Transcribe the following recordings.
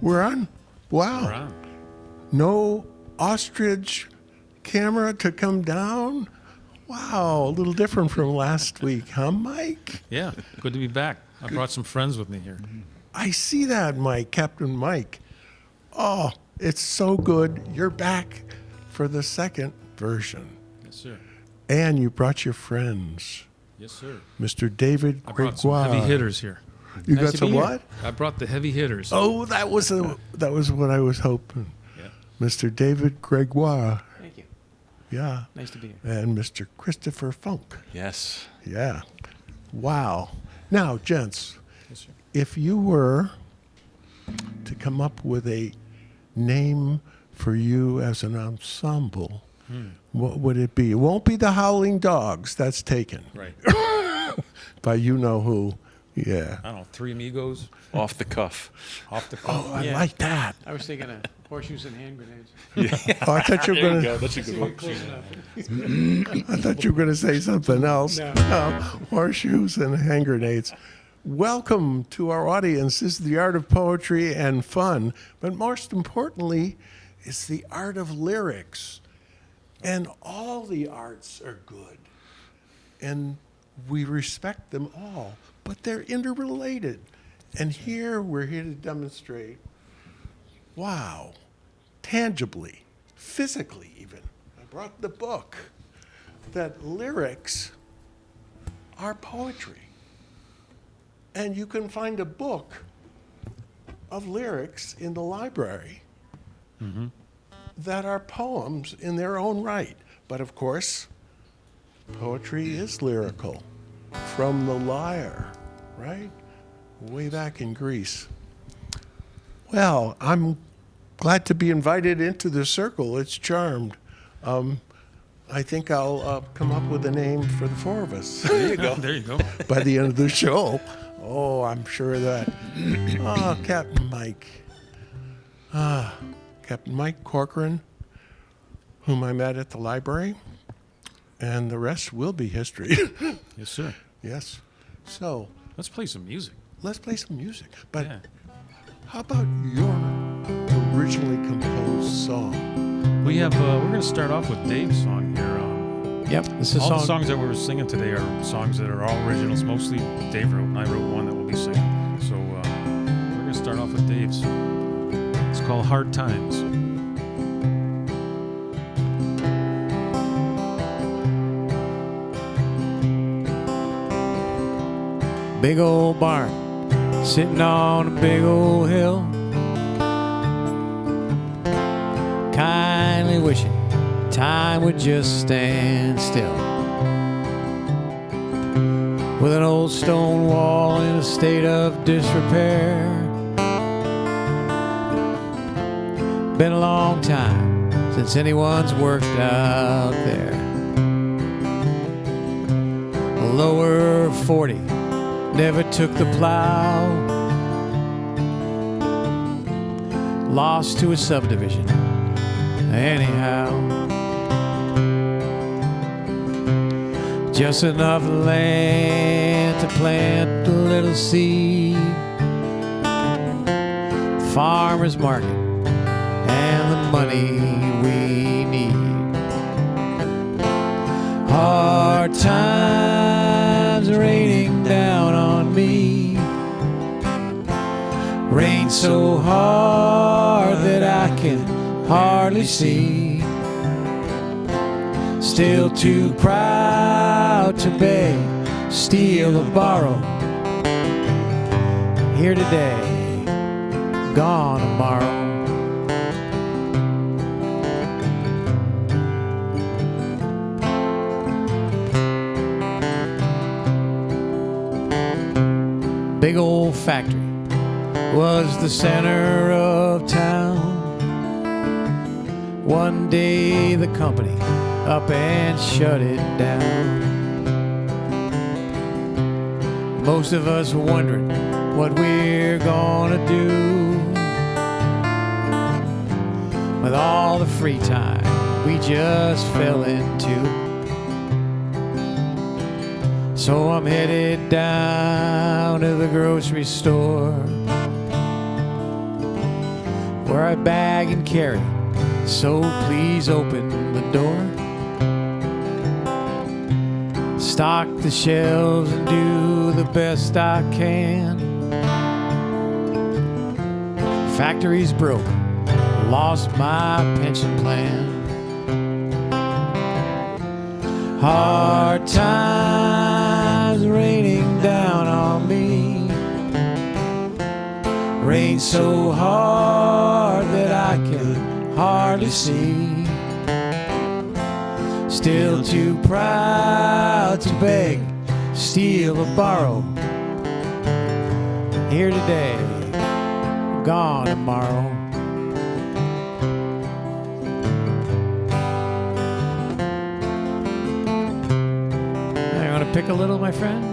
We're on? Wow. We're on. No ostrich camera to come down? Wow, a little different from last week, huh, Mike? Yeah, good to be back. I brought some friends with me here. I see that, Mike, Captain Mike. Oh, it's so good. You're back for the second version. Yes, sir. And you brought your friends. Yes, sir. Mr. David I brought some Gregoire. heavy hitters here. You Nice got to some be here. what? I brought the heavy hitters. Oh, that was what I was hoping. Yeah. Mr. David Gregoire. Thank you. Yeah. Nice to be here. And Mr. Christopher Funk. Yes. Yeah. Wow. Now, gents, Yes, sir. if you were to come up with a name for you as an ensemble, what would it be? It won't be the Howling Dogs. That's taken Right. by you know who. Yeah. I don't know, Three Amigos Off the cuff. off the cuff. Oh, I Yeah. like that. I was thinking of horseshoes and hand grenades. Oh, I thought you were There you going go. to. That's a good one. Close enough. I thought you were going to say something else. No. Horseshoes and hand grenades. Welcome to our audience. This is the art of poetry and fun, but most importantly, it's the art of lyrics. And all the arts are good. And we respect them all, but they're interrelated. And here we're here to demonstrate, wow, tangibly, physically even. I brought the book, that lyrics are poetry. And you can find a book of lyrics in the library that are poems in their own right. But of course, poetry is lyrical. From the lyre, right? Way back in Greece. Well, I'm glad to be invited into the circle. It's charmed. I think I'll come up with a name for the four of us There you go. There you go. by the end of the show. Oh, I'm sure of that. Oh, Captain Mike. Captain Mike Corcoran, whom I met at the library, and the rest will be history. Yes, sir. Yes. So Let's play some music. let's play some music. But Yeah. how about your originally composed song? We have. We're going to start off with Dave's song here. Yep. This is All a the song. songs that we were singing today are songs that are all originals. Mostly Dave wrote, and I wrote one that we'll be singing. So we're going to start off with Dave's. It's called Hard Times. Big old barn sitting on a big old hill. Kindly wishing time would just stand still. With an old stone wall in a state of disrepair. Been a long time since anyone's worked out there. Lower 40 never took the plow. Lost to a subdivision anyhow. Just enough land to plant a little seed. Farmer's market and the money we need. Hard times raining down on me. Rain so hard that I can hardly see. Still too proud to beg, steal or borrow. Here today, gone tomorrow. Big old factory was the center of town. One day the company up and shut it down. Most of us were wondering what we're gonna do with all the free time we just fell into. So I'm headed down to the grocery store. where I bag and carry. So please open the door. Stock the shelves and do the best I can. Factory's broke, lost my pension plan. Hard times raining down on me. Rain so hard that I can hardly see. Still too proud to beg, steal or borrow. Here today, gone tomorrow. You want to pick a little, my friend?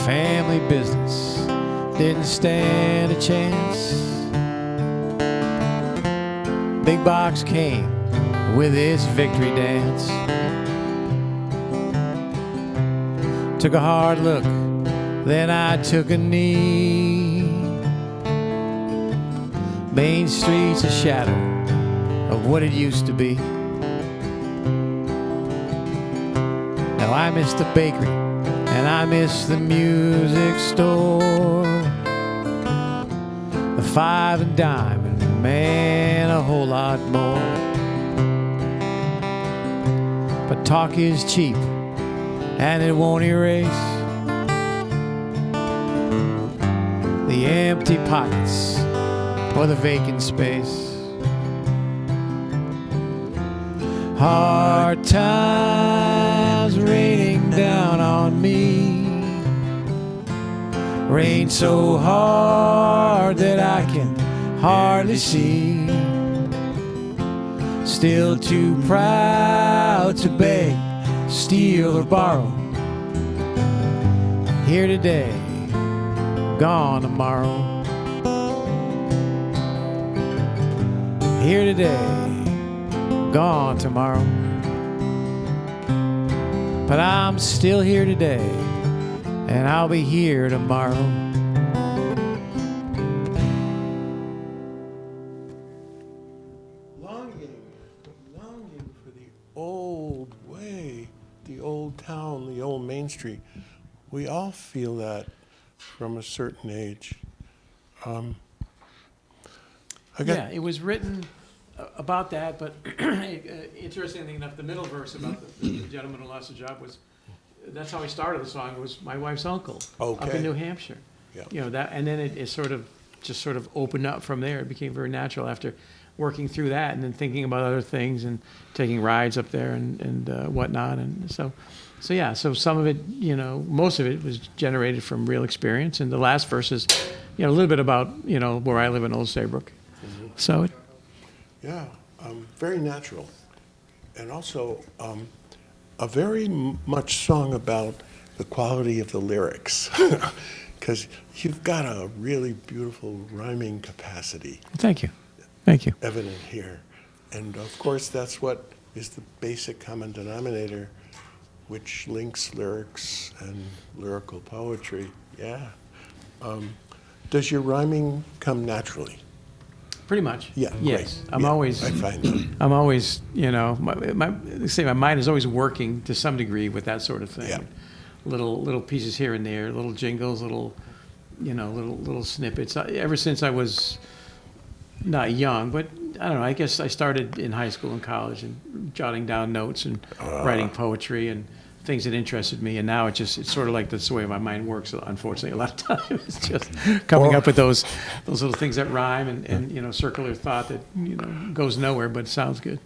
Family business didn't stand a chance. Big box came with its victory dance. Took a hard look, then I took a knee. Main Street's a shadow of what it used to be. Now I miss the bakery and I miss the music store, the 5 and dime, and man, a whole lot more. But talk is cheap, and it won't erase the empty pockets or the vacant space. Hard times raining down on me. Rain so hard that I can hardly see. Still too proud to beg, steal or borrow. Here today, gone tomorrow. Here today, gone tomorrow. But I'm still here today, and I'll be here tomorrow. Longing for the old way, the old town, the old Main Street. We all feel that from a certain age. Yeah, it was written about that, but interestingly enough, the middle verse about the gentleman who lost a job was, that's how he started the song, was my wife's uncle up Okay. in New Hampshire. Yeah. You know, that, and then it sort of opened up from there. It became very natural after working through that and then thinking about other things and taking rides up there and whatnot. And so yeah, so some of it, you know, most of it was generated from real experience. And the last verse is, you know, a little bit about, you know, where I live in Old Saybrook. Mm-hmm. So Yeah, very natural. And also a very much song about the quality of the lyrics. Because you've got a really beautiful rhyming capacity thank you. Thank you. evident here. And of course, that's what is the basic common denominator, which links lyrics and lyrical poetry. Yeah. Does your rhyming come naturally? Pretty much. Yeah. Yes. Great. I'm Yeah, always, I find that. I'm always, you know, my mind is always working to some degree with that sort of thing. Yeah. Little pieces here and there, little jingles, little snippets. Ever since I was not young, but I don't know, I guess I started in high school and college and jotting down notes and writing poetry and things that interested me, and now it's sort of like that's the way my mind works, unfortunately. A lot of times it's just coming up with those little things that rhyme and you know, circular thought that, you know, goes nowhere, but it sounds good.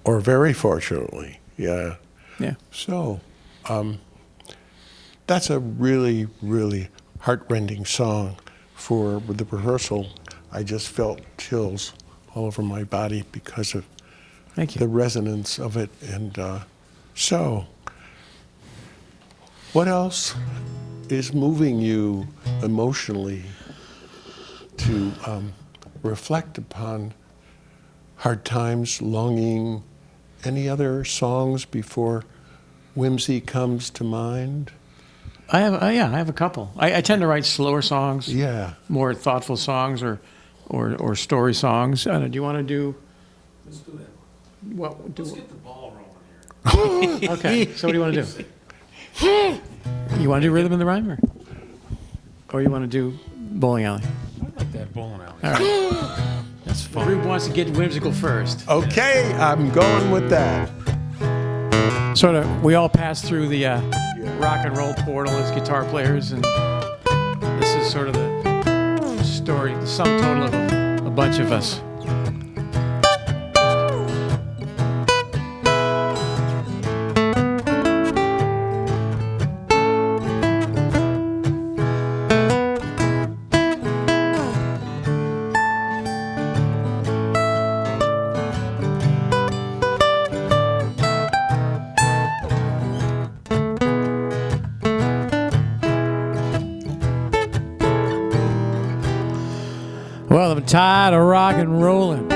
Or very fortunately, yeah. Yeah. So, that's a really, really heartrending song for the rehearsal I just felt chills all over my body because of Thank the you. resonance of it. And so, what else is moving you emotionally to reflect upon hard times, longing? Any other songs before Whimsy comes to mind? I have a couple. I tend to write slower songs, Yeah. more thoughtful songs, or story songs. I don't know, do you want to do? Let's do that. What? Let's get the ball rolling here. Okay. So what do you want to do? You want to do Rhythm in the Rhyme, or you want to do Bowling Alley? I like that bowling alley. All right. That's The fun. group wants to get whimsical first. Okay, I'm going with that. Sort of, we all pass through the rock and roll portal as guitar players, and this is sort of the story, the sum total of a bunch of us. Well, I'm tired of rock and rolling.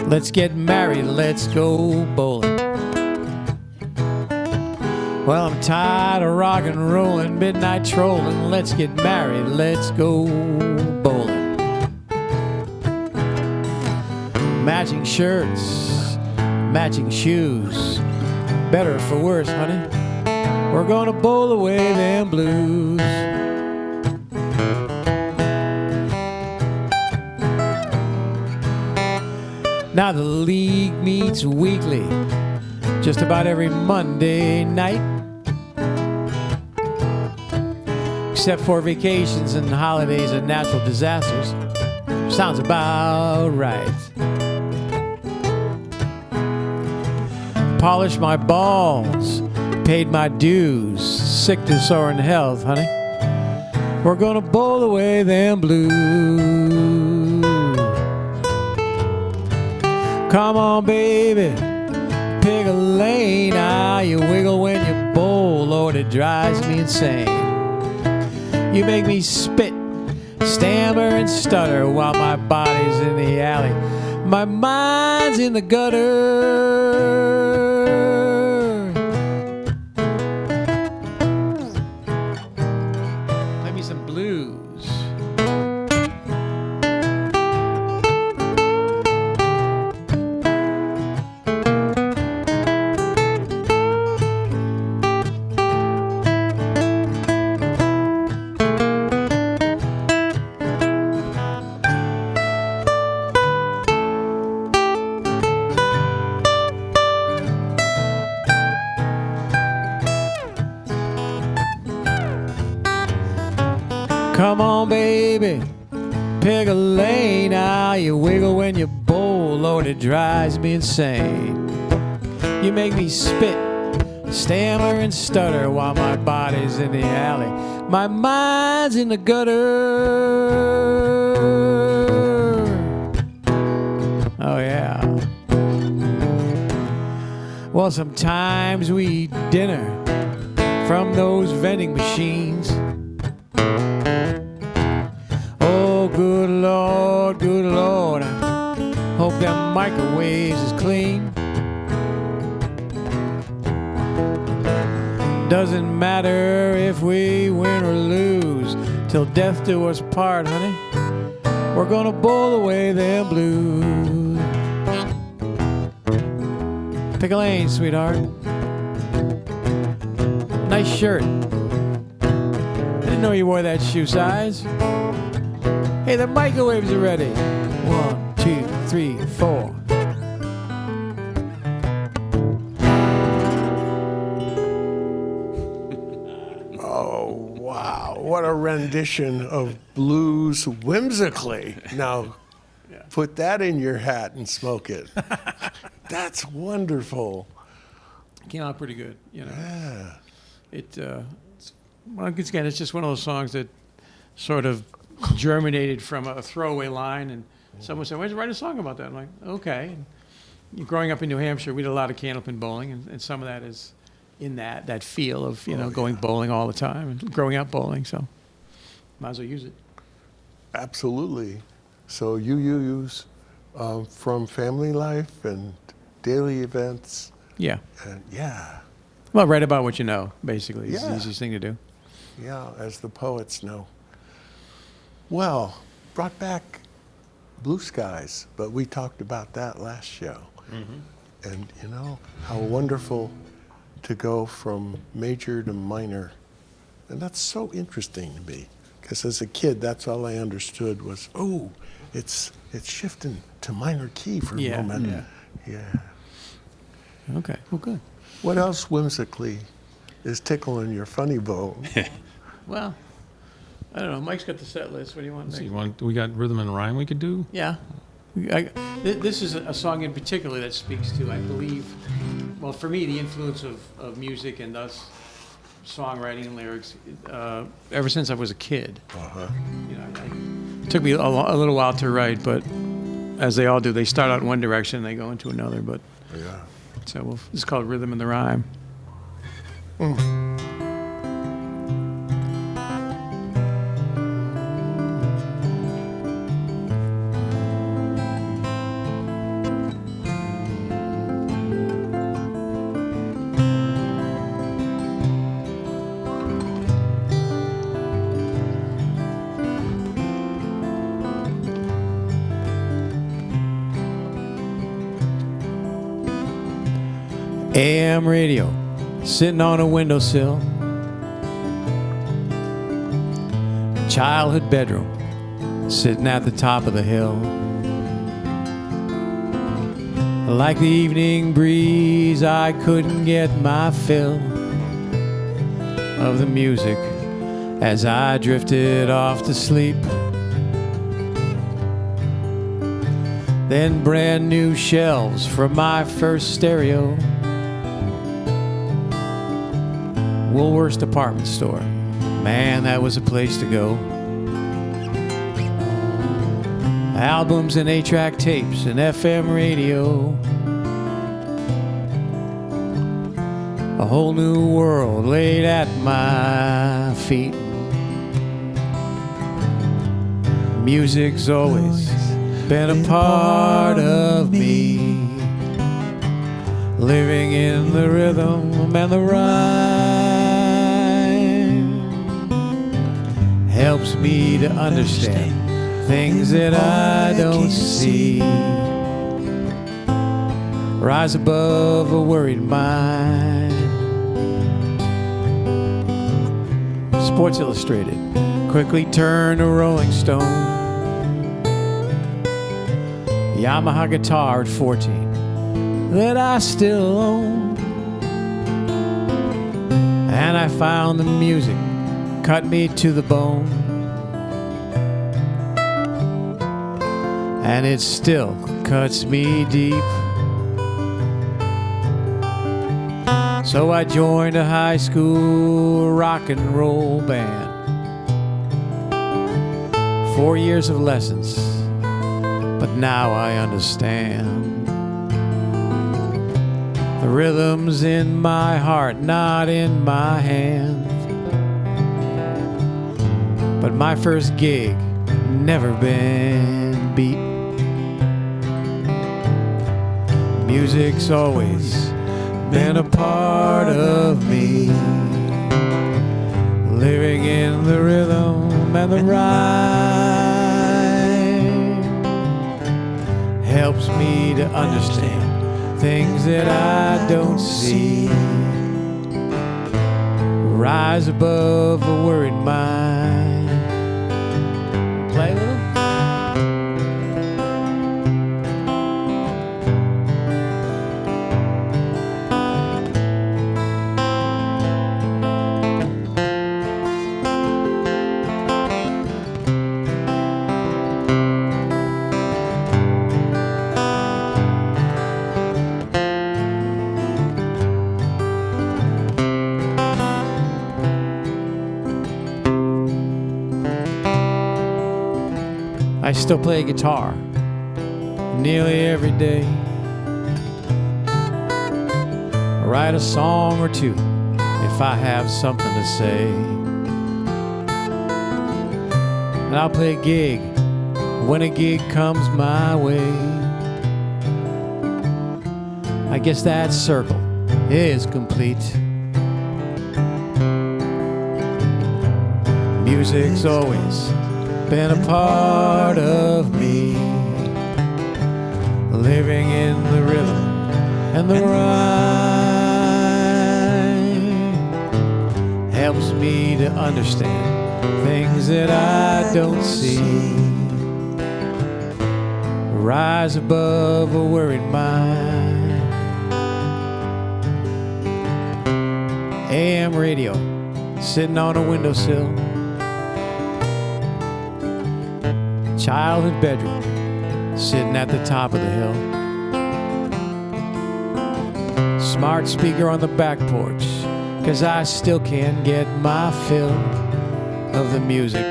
Let's get married, let's go bowling. Well, I'm tired of rock and rolling, midnight trolling. Let's get married, let's go bowling. Matching shirts, matching shoes. Better for worse, honey. We're gonna bowl away them blues. Now the league meets weekly, just about every Monday night. Except for vacations and holidays and natural disasters. Sounds about right. Polished my balls, paid my dues, sickness or in health, honey. We're gonna bowl away them blues. Come on, baby, pick a lane. Now you wiggle when you bowl, Lord, it drives me insane. You make me spit, stammer, and stutter while my body's in the alley. My mind's in the gutter. Play me some blues. Come on, baby, pick a lane. Now you wiggle when you bowl, Lord, it drives me insane. You make me spit, stammer, and stutter while my body's in the alley. My mind's in the gutter. Oh, yeah. Well, sometimes we eat dinner from those vending machines. Oh, good Lord, I hope them microwaves is clean. Doesn't matter if we win or lose, till death do us part, honey. We're gonna bowl away them blues. Pick a lane, sweetheart. Nice shirt. I didn't know you wore that shoe size. Hey, the microwaves are ready. 1, 2, 3, 4. Oh, wow. What a rendition of blues whimsically. Now, put that in your hat and smoke it. That's wonderful. Came out pretty good, you know. Yeah. It's, well, again, it's just one of those songs that sort of germinated from a throwaway line, and someone said, "Why don't you write a song about that?" I'm like, "Okay." And growing up in New Hampshire, we did a lot of candlepin bowling, and some of that is in that feel of going bowling all the time and growing up bowling. So might as well use it. Absolutely. So you use from family life and daily events, Yeah. and yeah, Well, write about what you know, basically. It's the Yeah. easiest thing to do. as the poets know. Well, brought back blue skies, but we talked about that last show. And how wonderful to go from major to minor. And that's so interesting to me, because as a kid, that's all I understood was, it's shifting to minor key for Yeah, a moment. Yeah. Okay. Well, good. What else whimsically is tickling your funny bone? Well, I don't know. Mike's got the set list. What do you want next? We got rhythm and rhyme we could do. Yeah. This is a song in particular that speaks to, I believe, well, for me, the influence of music and thus songwriting and lyrics ever since I was a kid. It took me a little while to write, but as they all do, they start out in one direction and they go into another. But Yeah. so it's called Rhythm and the Rhyme. AM radio, sitting on a windowsill. Childhood bedroom, sitting at the top of the hill. Like the evening breeze, I couldn't get my fill of the music as I drifted off to sleep. Then brand new shelves from my first stereo. Woolworth's department store. Man, that was a place to go. Albums and 8-track tapes and FM radio. A whole new world laid at my feet. Music's always been a part of me. Living in the rhythm and the rhyme helps me to understand things that I don't see. Rise above a worried mind. Sports Illustrated quickly turned to Rolling Stone. Yamaha guitar at 14 that I still own. And I found the music cut me to the bone. And it still cuts me deep. So I joined a high school rock and roll band. 4 years of lessons, but now I understand. The rhythm's in my heart, not in my hands. But my first gig never been beat. Music's always been a part of me. Living in the rhythm and the rhyme helps me to understand things that I don't see. Rise above a worried mind. Play a little. I still play guitar nearly every day. I write a song or two if I have something to say. And I'll play a gig when a gig comes my way. I guess that circle is complete. Music's always been a part of me, living in the rhythm and the rhyme helps me to understand things that I don't see. Rise above a worried mind. AM radio, sitting on a windowsill. Childhood bedroom, sitting at the top of the hill. Smart speaker on the back porch, 'cause I still can't get my fill of the music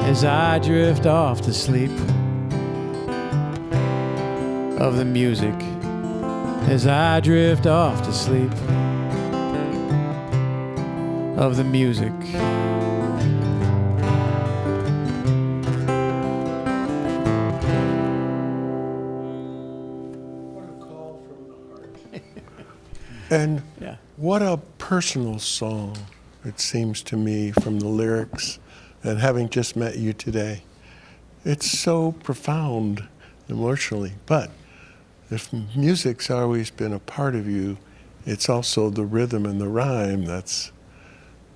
as I drift off to sleep. Of the music as I drift off to sleep. Of the music. And Yeah. what a personal song, it seems to me, from the lyrics, and having just met you today. It's so profound emotionally. But if music's always been a part of you, it's also the rhythm and the rhyme that's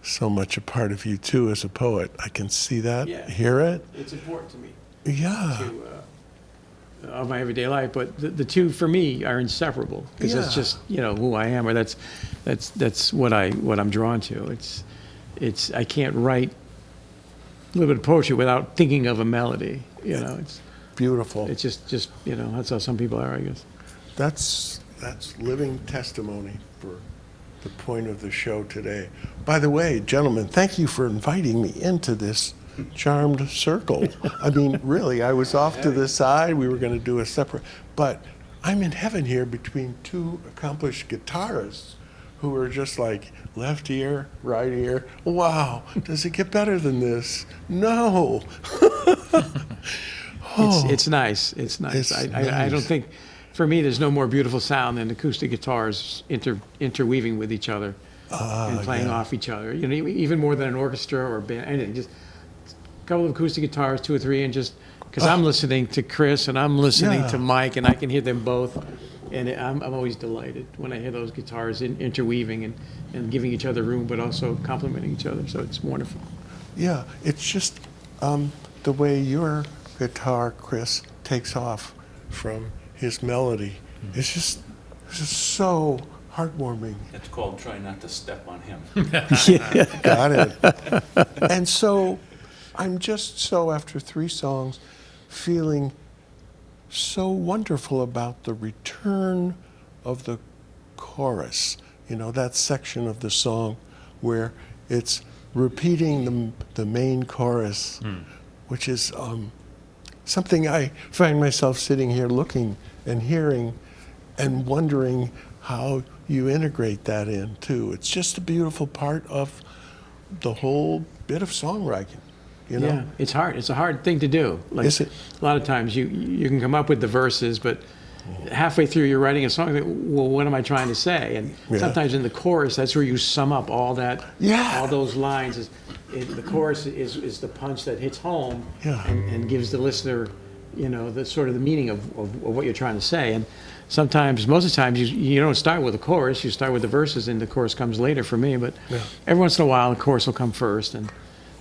so much a part of you too as a poet. I can see that, Yeah. hear it. It's important to me. Yeah. Of my everyday life, but the two for me are inseparable because that's Yeah. just who I am, or that's what I'm drawn to. It's I can't write a little bit of poetry without thinking of a melody. It's Beautiful. just that's how some people are, I guess. That's living testimony for the point of the show today. By the way, gentlemen, thank you for inviting me into this charmed circle. I mean, really, I was off to the side. We were going to do a separate, but I'm in heaven here between two accomplished guitarists who are just like left ear, right ear. Wow, does it get better than this? No. It's nice. It's nice. It's I nice. don't think, for me, there's no more beautiful sound than acoustic guitars interweaving with each other and playing yeah. off each other. Even more than an orchestra or a band, anything. Just a couple of acoustic guitars, 2 or 3, and just because I'm listening to Chris and I'm listening Yeah. to Mike, and I can hear them both, and I'm always delighted when I hear those guitars interweaving and giving each other room, but also complementing each other. So it's wonderful. Yeah, it's just the way your guitar, Chris, takes off from his melody. It's just so heartwarming. It's called Try Not to Step on Him. Got it. And so I'm just so, after 3 songs, feeling so wonderful about the return of the chorus. That section of the song where it's repeating the main chorus, which is something I find myself sitting here looking and hearing and wondering how you integrate that in too. It's just a beautiful part of the whole bit of songwriting. Yeah, it's hard. It's a hard thing to do. Like, Is it? A lot of times you can come up with the verses, but halfway through you're writing a song, like, well, what am I trying to say? And Yeah. sometimes in the chorus, that's where you sum up all that, Yeah. all those lines. The chorus is the punch that hits home Yeah. and gives the listener, the sort of the meaning of what you're trying to say. And sometimes, most of the times, you don't start with the chorus. You start with the verses, and the chorus comes later for me. But every once in a while, the chorus will come first, and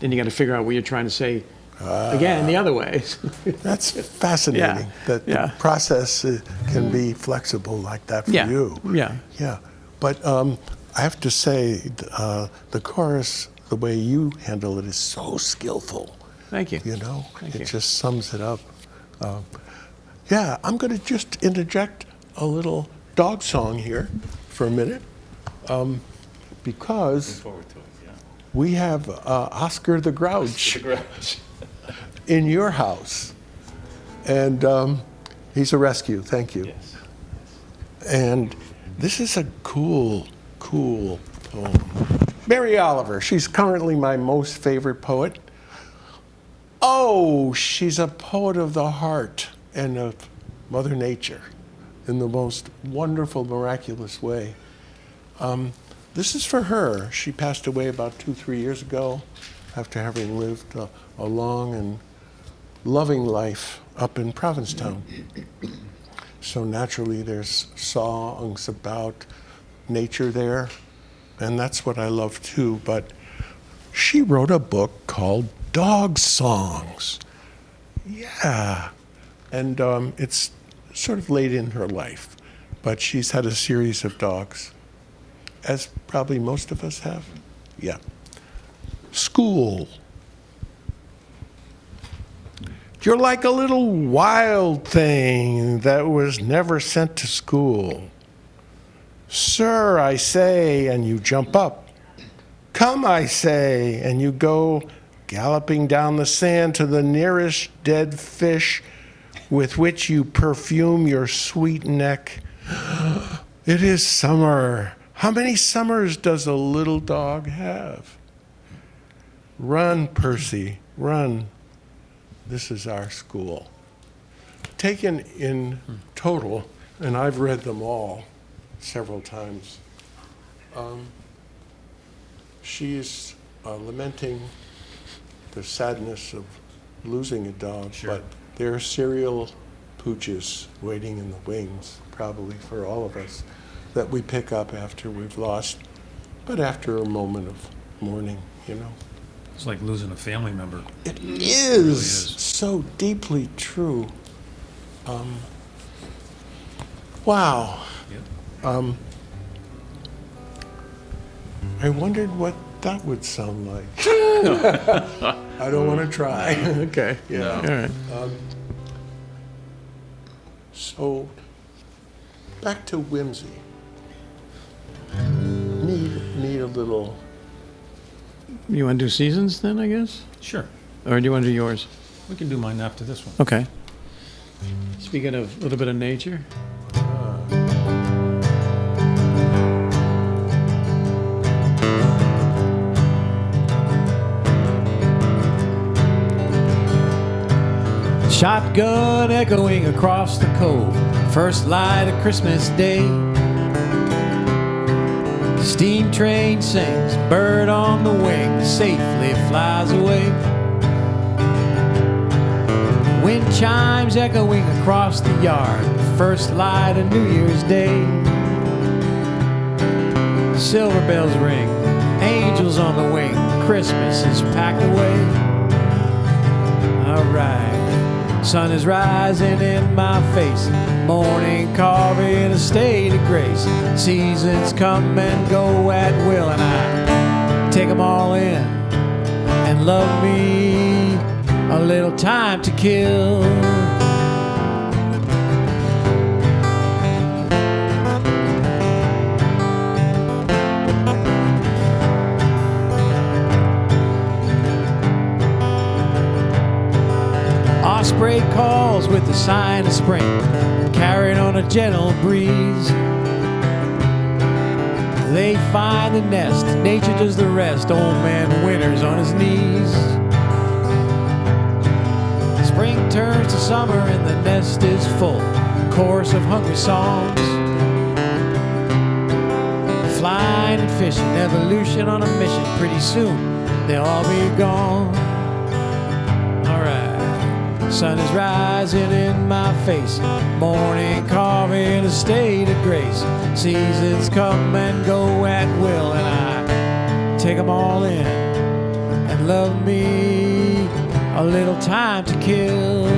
then you got to figure out what you're trying to say again the other way. That's fascinating that Yeah. the process can be flexible like that for you. Yeah. Yeah. But I have to say, the chorus, the way you handle it is so skillful. Thank you. It you. just sums it up. I'm going to just interject a little dog song here for a minute, because Forward to it, yeah. we have Oscar the Grouch. The Grouch. in your house. And he's a rescue, thank you. Yes. And this is a cool poem. Mary Oliver, she's currently my most favorite poet. Oh, she's a poet of the heart and of Mother Nature in the most wonderful, miraculous way. This is for her. She passed away about 2-3 years ago after having lived a long and loving life up in Provincetown. So naturally there's songs about nature there, and that's what I love too. But she wrote a book called Dog Songs. Yeah. And it's sort of late in her life, but she's had a series of dogs, as probably most of us have. Yeah. School. You're like a little wild thing that was never sent to school. Sir, I say, and you jump up. Come, I say, and you go galloping down the sand to the nearest dead fish with which you perfume your sweet neck. It is summer. How many summers does a little dog have? Run, Percy, run. This is our school. Taken in total, and I've read them all several times, she is lamenting the sadness of losing a dog, but there are serial pooches waiting in the wings, probably for all of us, that we pick up after we've lost, but after a moment of mourning, you know. It's like losing a family member. It really is is. so deeply true. Wow. Yep. I wondered what that would sound like. I don't want to try. Okay. Yeah. All right. So, back to whimsy. Need a little. You want to do seasons then, I guess? Sure. Or do you want to do yours? We can do mine after this one. Okay. Speaking of a little bit of nature. Shotgun echoing across the cove, first light of Christmas Day. Steam train sings, bird on the wing, safely flies away. Wind chimes echoing across the yard, first light of New Year's Day. Silver bells ring, angels on the wing, Christmas is packed away. All right. Sun is rising in my face, morning carving a state of grace. Seasons come and go at will, and I take them all in and love me a little time to kill. Osprey calls with the sign of spring, carried on a gentle breeze. They find the nest, nature does the rest, old man Winter's on his knees. Spring turns to summer and the nest is full, chorus of hungry songs. Flying and fishing, evolution on a mission, pretty soon they'll all be gone. Sun is rising in my face, morning carving a state of grace. Seasons come and go at will, and I take them all in and love me a little time to kill.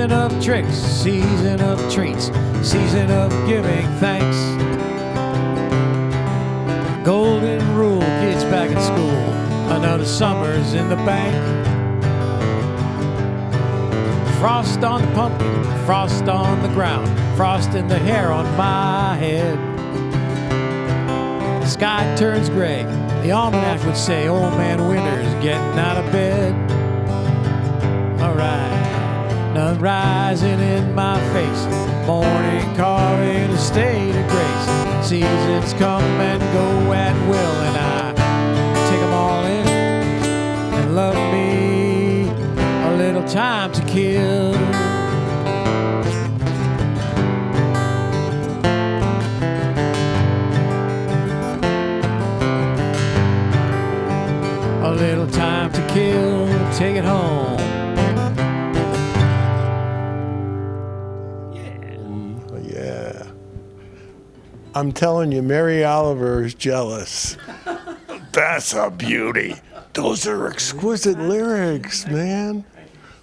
Season of tricks, season of treats, season of giving thanks. Golden rule, kids back in school, another summer's in the bank. Frost on the pumpkin, frost on the ground, frost in the hair on my head. The sky turns gray, the almanac would say old man winter's getting out of bed. Alright, none rising in my face, morning carving a state of grace. Seasons come and go at will, and I take them all in and love me a little time to kill. A little time to kill, take it home. Yeah. I'm telling you, Mary Oliver is jealous. That's a beauty. Those are exquisite lyrics, man.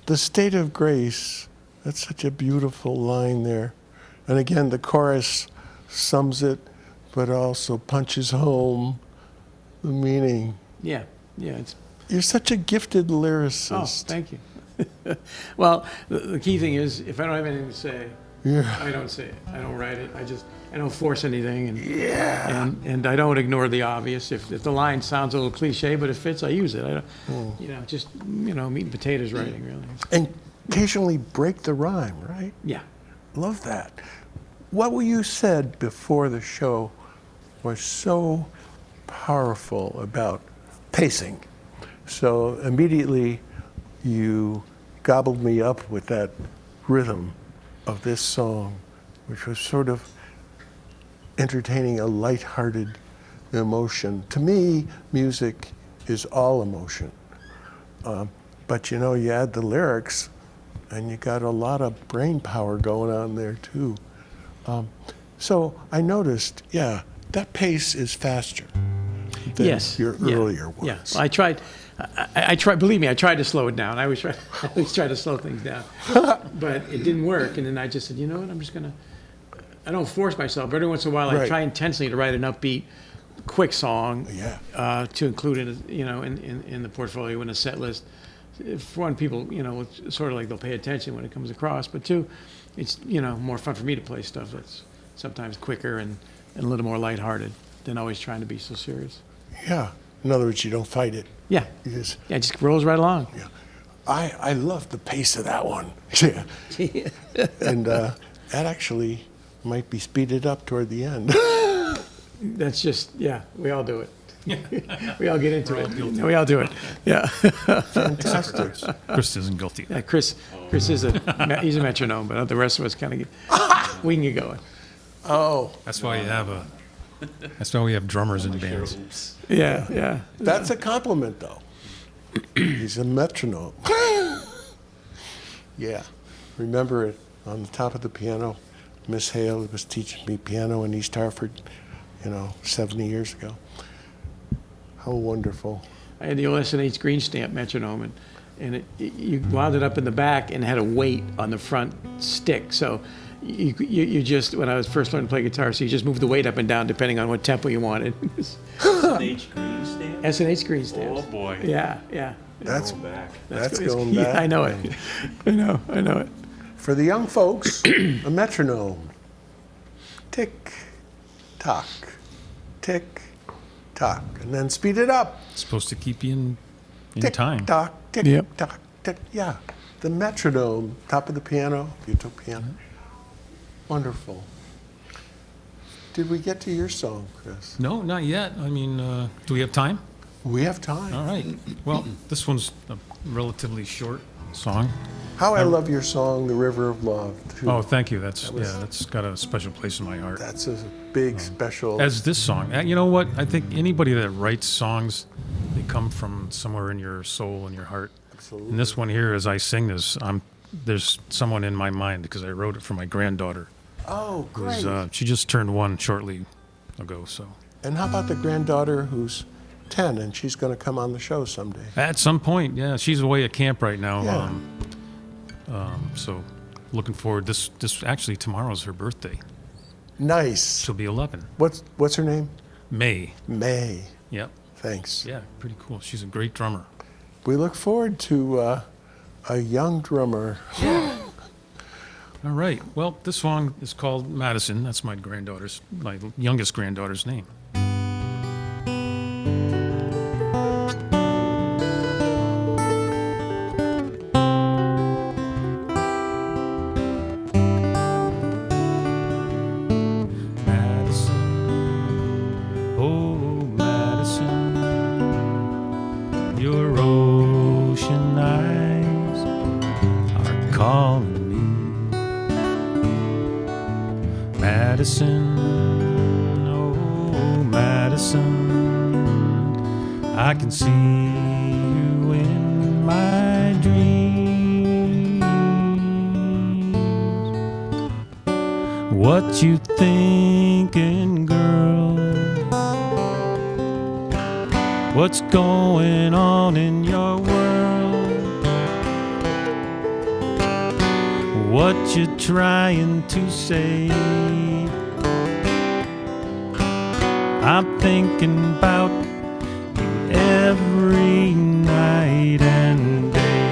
The state of grace. That's such a beautiful line there. And again, the chorus sums it, but also punches home the meaning. Yeah, it's You're such a gifted lyricist. thank you. Well, the key thing is, if I don't have anything to say, Yeah. I don't say it. I don't write it. I don't force anything, and I don't ignore the obvious. If the line sounds a little cliche, but it fits, I use it. I don't, just meat and potatoes writing, really. And occasionally break the rhyme, right? Yeah. Love that. What you said before the show was so powerful about pacing. So immediately you gobbled me up with that rhythm of this song, which was sort of entertaining a lighthearted emotion. To me, music is all emotion. But you add the lyrics, and you got a lot of brain power going on there too. So I noticed, that pace is faster than Yes. your yeah, earlier ones. Yeah. I tried. I tried. Believe me, I tried to slow it down. I always try to slow things down, but it didn't work. And then I just said, you know what? I'm just gonna. I don't force myself, but every once in a while, I Right. try intentionally to write an upbeat, quick song Yeah. to include in the portfolio in a set list. For one, people it's sort of like they'll pay attention when it comes across, but two, it's more fun for me to play stuff that's sometimes quicker and a little more lighthearted than always trying to be so serious. Yeah. In other words, you don't fight it. Yeah, You just, it just rolls right along. I love the pace of that one. Yeah. And that actually might be speeded up toward the end. That's just we all do it. We all get into it. We all do it. Yeah. Fantastic. Chris isn't guilty. Yeah, Chris is he's a metronome, but the rest of us kind of we can get going. Oh, That's why we have drummers in bands. Yeah. that's a compliment, though. He's a metronome. Yeah. Remember it on the top of the piano. Miss Hale was teaching me piano in East Hartford, 70 years ago. How wonderful. I had the old S&H green stamp metronome, and you wound it up in the back and had a weight on the front stick. So you just, when I was first learning to play guitar, so you just moved the weight up and down depending on what tempo you wanted. S&H green stamp? S&H green stamps. Oh, boy. Yeah. That's Going back. That's good. going Yeah, back. I know it. I know it. For the young folks, a metronome. Tick, tock, tick, tock, and then speed it up. It's supposed to keep you in Tick, time. tock, tick, Yep. tock, tick. Yeah, the metronome, top of the piano, beautiful piano. Wonderful. Did we get to your song, Chris? No, not yet. I mean, do we have time? We have time. All right. Well, this one's a relatively short song. How I love your song, "The River of Love." Too. Oh, thank you. That's got a special place in my heart. That's a big special. As this song, you know what? I think anybody that writes songs, they come from somewhere in your soul and your heart. Absolutely. And this one here, as I sing this, there's someone in my mind because I wrote it for my granddaughter. Oh, great. Who's, she just turned 1 shortly ago. So And how about the granddaughter who's 10 and she's going to come on the show someday? at some point, yeah, she's away at camp right now. Yeah. So looking forward. This actually tomorrow's her birthday. Nice. She'll be 11. What's her name? May. May. Yep. Thanks. Yeah, pretty cool. She's a great drummer. We look forward to a young drummer. All right. Well, this song is called Madison. That's my youngest granddaughter's name. Madison, oh Madison, your ocean eyes are calling me. Madison, oh Madison, I can see you in my dreams. What you thinking, girl? What's going on in your world? What you trying to say? I'm thinking about you every night and day.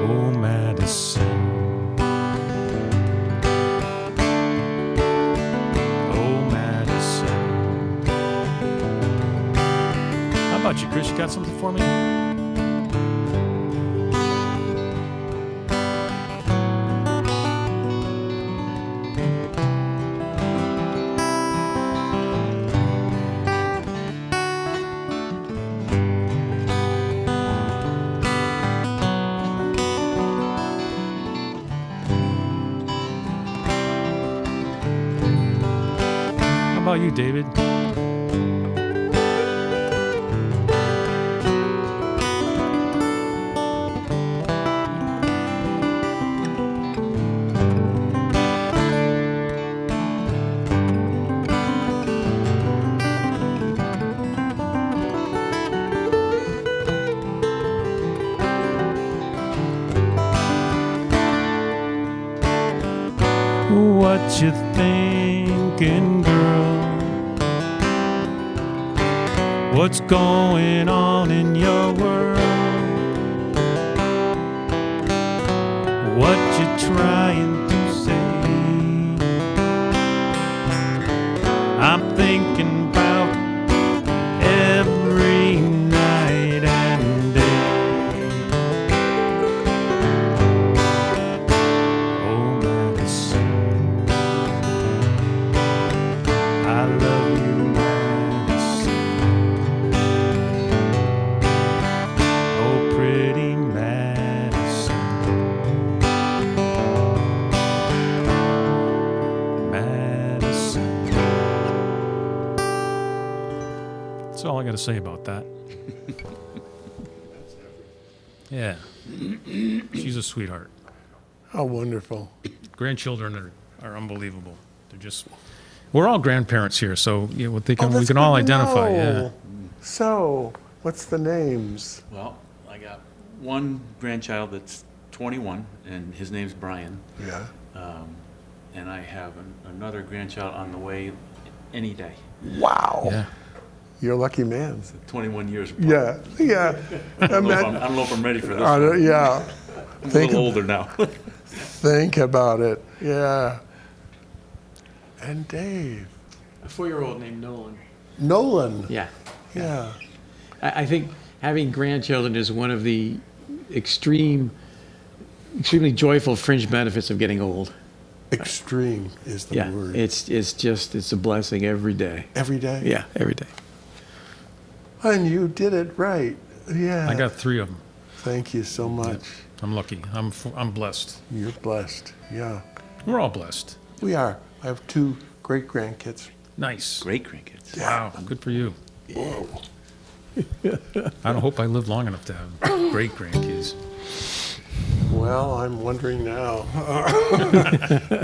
Oh, Madison. Oh, Madison. How about you, Chris? You got something for me? How about you, David? What you thinking, girl? What's going on in your world? What you trying to say? I'm thinking about every night and day. Oh, Madison, I love you, Madison. Oh, pretty Madison. Madison. That's all I got to say about that. Yeah. She's a sweetheart. How wonderful. Grandchildren are unbelievable. They're just. We're all grandparents here, so we Oh, can that's all good to identify. Yeah. know. So, what's the names? Well, I got one grandchild that's 21, and his name's Brian. Yeah. And I have another grandchild on the way any day. Wow. Yeah. You're a lucky man. 21 years apart. Yeah. Yeah. I don't know if I'm ready for this. Yeah. I'm a Think little older now. Think about it. Yeah. And Dave. A 4-year-old named Nolan. Nolan. Yeah. Yeah. I think having grandchildren is one of the extremely joyful fringe benefits of getting old. Extreme is the Yeah, word. it's a blessing every day. Every day? Yeah, every day. And you did it right. Yeah. I got 3 of them. Thank you so much. I'm lucky. I'm blessed. You're blessed. Yeah. We're all blessed. We are. I have 2 great grandkids. Nice. Great grandkids. Wow. Good for you. Whoa. I don't hope I live long enough to have great grandkids. Well, I'm wondering now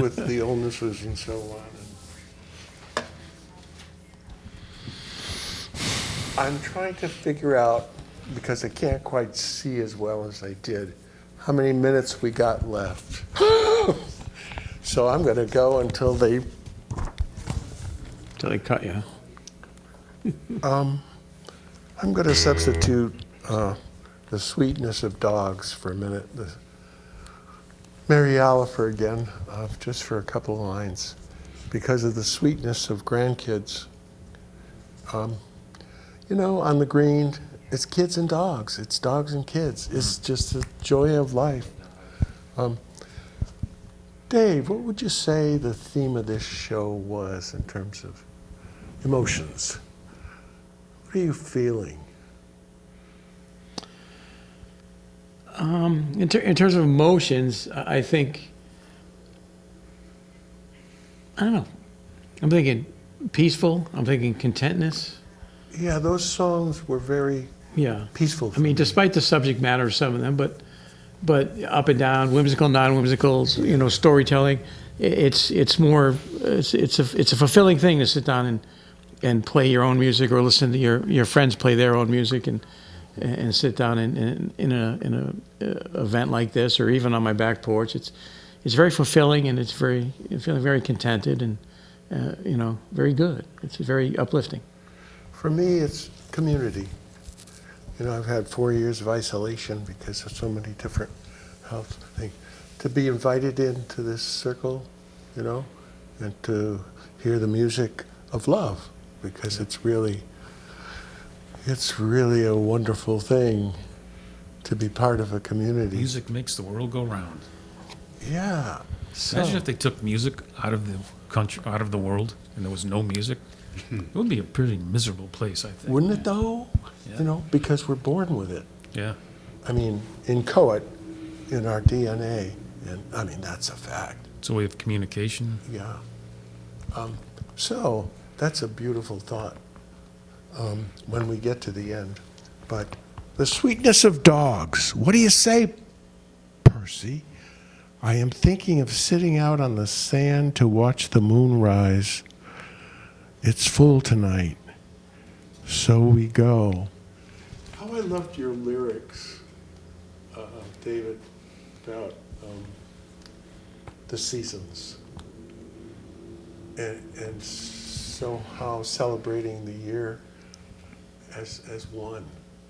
with the illnesses and so on. I'm trying to figure out because I can't quite see as well as I did, how many minutes we got left. So I'm going to go until they cut you. I'm going to substitute the sweetness of dogs for a minute. Mary Oliver again, just for a couple of lines, because of the sweetness of grandkids. You know, on the green, it's kids and dogs. It's dogs and kids. It's just the joy of life. Dave, what would you say the theme of this show was in terms of emotions? What are you feeling? In terms of emotions, I think, I don't know. I'm thinking peaceful. I'm thinking contentness. Yeah, those songs were very Yeah. peaceful. I mean, despite the subject matter of some of them, but up and down, whimsical, non-whimsicals, you know, storytelling. It's more it's a fulfilling thing to sit down and play your own music or listen to your friends play their own music and sit down in a event like this or even on my back porch. It's very fulfilling and I'm feeling very contented and you know, very good. It's very uplifting. For me, it's community. You know, I've had 4 years of isolation because of so many different health things. To be invited into this circle, you know, and to hear the music of love, because it's really a wonderful thing to be part of a community. Music makes the world go round. Yeah. So, Imagine if they took music out of the country, out of the world, and there was no music. It would be a pretty miserable place, I think. wouldn't it though? Yeah. You know, because we're born with it. Yeah. I mean, inchoate in our DNA, and I mean, that's a fact. It's a way of communication. Yeah. So that's a beautiful thought when we get to the end. But the sweetness of dogs. What do you say, Percy? I am thinking of sitting out on the sand to watch the moon rise. It's full tonight. So we go. How I loved your lyrics, David, about the seasons. And somehow celebrating the year as one,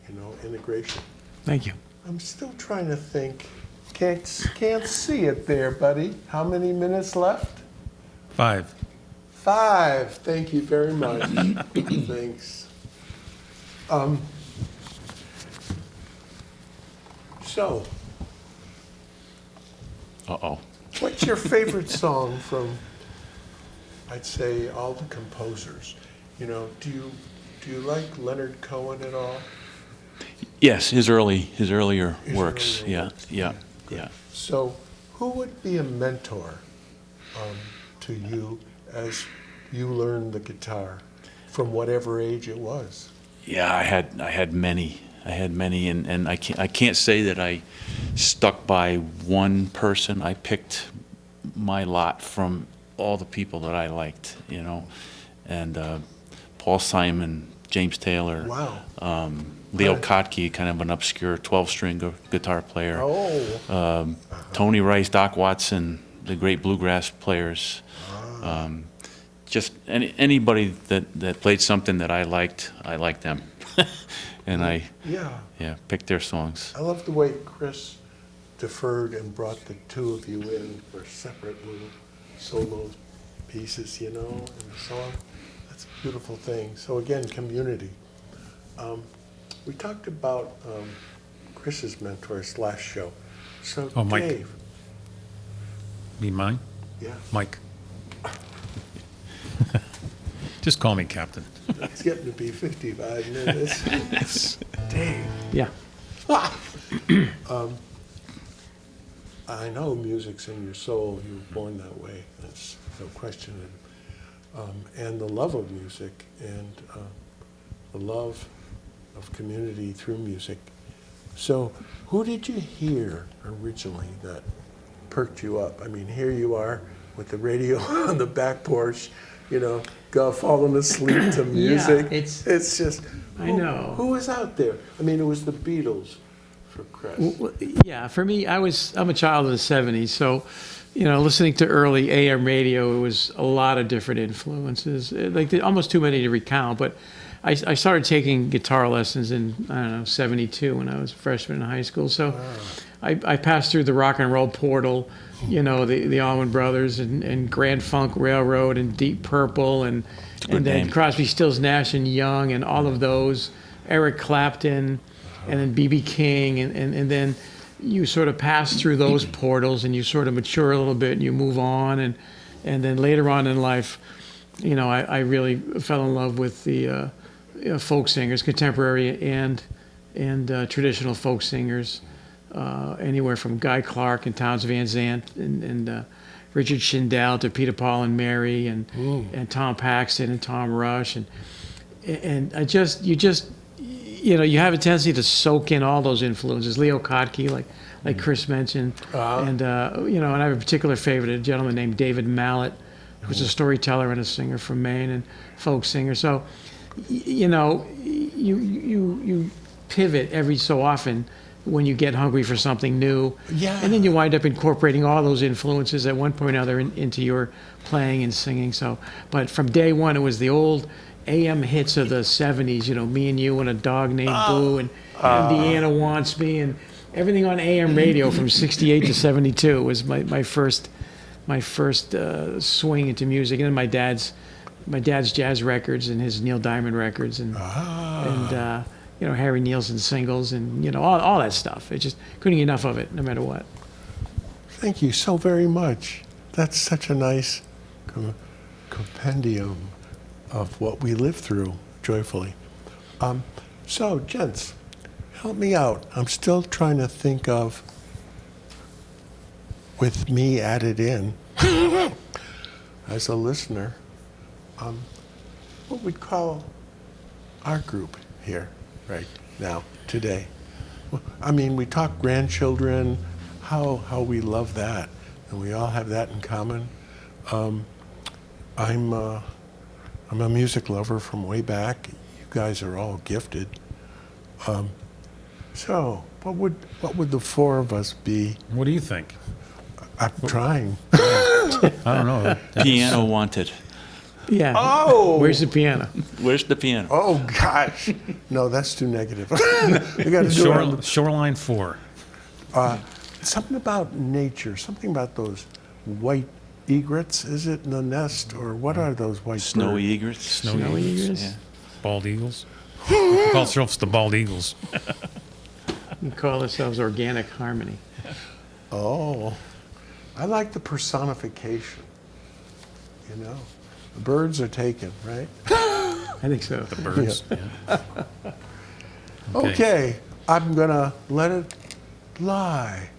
you know, integration. Thank you. I'm still trying to think. Can't see it there, buddy. How many minutes left? 5. 5. Thank you very much. Thanks. So, Uh-oh. what's your favorite song from, I'd say, all the composers? You know, do you like Leonard Cohen at all? Yes, his earlier His works. earlier Yeah, works. yeah, Good. yeah. So, who would be a mentor to you as you learned the guitar, from whatever age it was? Yeah, I had many, and I can't say that I stuck by one person. I picked my lot from all the people that I liked, you know, and Paul Simon, James Taylor, Wow. Leo Right. Kottke, kind of an obscure 12-string guitar player. Oh. Tony Rice, Doc Watson, the great bluegrass players. Just anybody that played something that I liked them. And I Yeah. picked their songs. I love the way Chris deferred and brought the two of you in for separate little solo pieces, you know, in the song. That's a beautiful thing. So again, community. We talked about Chris's mentors last show. So Oh, Mike. Dave, Be mine? yeah, Mike. Just call me Captain. it's getting to be 55 minutes. Dave. Yeah. I know music's in your soul. You were born that way. That's no question. And the love of music and the love of community through music. So, who did you hear originally that perked you up? I mean, here you are with the radio on the back porch, you know, falling asleep to music. it's- It's just, I know. Who was out there? I mean, it was the Beatles, for Christ. Yeah, for me, I'm a child of the '70s, so listening to early AM radio, it was a lot of different influences, almost too many to recount. But I started taking guitar lessons in I don't know '72 when I was a freshman in high school. So I passed through the rock and roll portal, the Allman Brothers and Grand Funk Railroad and Deep Purple and then name. Crosby, Stills, Nash and Young and all of those, Eric Clapton, and then B.B. King, and then you sort of pass through those portals and you sort of mature a little bit and you move on, and then later on in life, I really fell in love with the folk singers, contemporary and traditional folk singers, anywhere from Guy Clark and Townes Van Zandt and Richard Shindell to Peter, Paul and Mary and Tom Paxton and Tom Rush and you have a tendency to soak in all those influences. Leo Kottke, like Chris mentioned, and and I have a particular favorite, a gentleman named David Mallet, who's a storyteller and a singer from Maine and folk singer. So, you pivot every so often when you get hungry for something new, Yeah. and then you wind up incorporating all those influences at one point or another into your playing and singing. So, but from day one, it was the old AM hits of the '70s, Me and You and A Dog Named Boo and Indiana Wants Me and everything on AM radio from '68 to '72 was my first swing into music. And then my dad's jazz records and his Neil Diamond records and Harry Nilsson singles and all that stuff. It just couldn't get enough of it, no matter what. Thank you so very much. That's such a nice compendium of what we live through joyfully. So, gents, help me out. I'm still trying to think of, with me added in, as a listener, what we'd call our group here right now, today. I mean, we talk grandchildren, how we love that, and we all have that in common. I'm a music lover from way back. You guys are all gifted. So, what would the four of us be? What do you think? I'm trying. I don't know. Piano wanted. Yeah. Oh! Where's the piano? Where's the piano? Oh gosh, no, that's too negative. We got to do it. on Shoreline 4. something about nature. Something about those white egrets. Is it in the nest, or what are those white Snowy birds? egrets. Snowy egrets? Yeah. Bald eagles. We call ourselves the bald eagles. We call ourselves Organic Harmony. Oh, I like the personification. The birds are taken, right? I think so. The birds. Yeah. Okay, I'm gonna let it lie.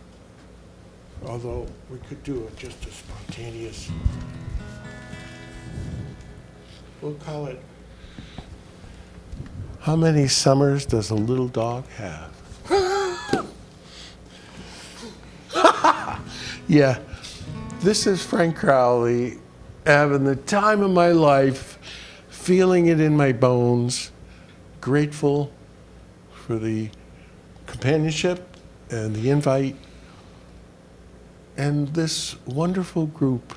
Although we could do it just a spontaneous. We'll call it. How many summers does a little dog have? Yeah, this is Frank Crowley having the time of my life, feeling it in my bones, grateful for the companionship and the invite and this wonderful group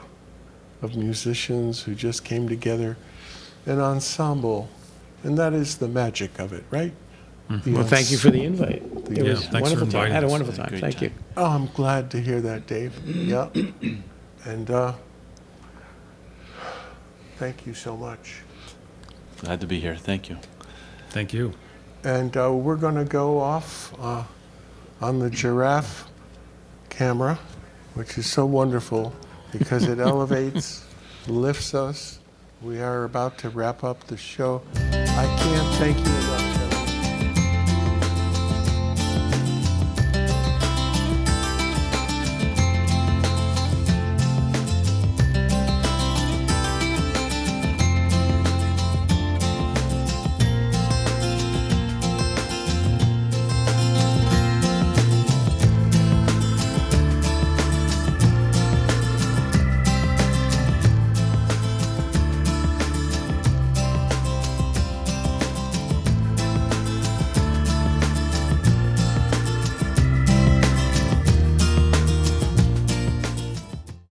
of musicians who just came together, an ensemble, and that is the magic of it, right? The Well, thank you for the invite. It Yeah, was thanks for wonderful time. inviting I had a us. wonderful time. Great Thank time. you. Oh, I'm glad to hear that, Dave. Yeah. And thank you so much. Glad to be here. Thank you. Thank you. And we're going to go off on the giraffe camera, which is so wonderful because it elevates, lifts us. We are about to wrap up the show. I can't thank you enough.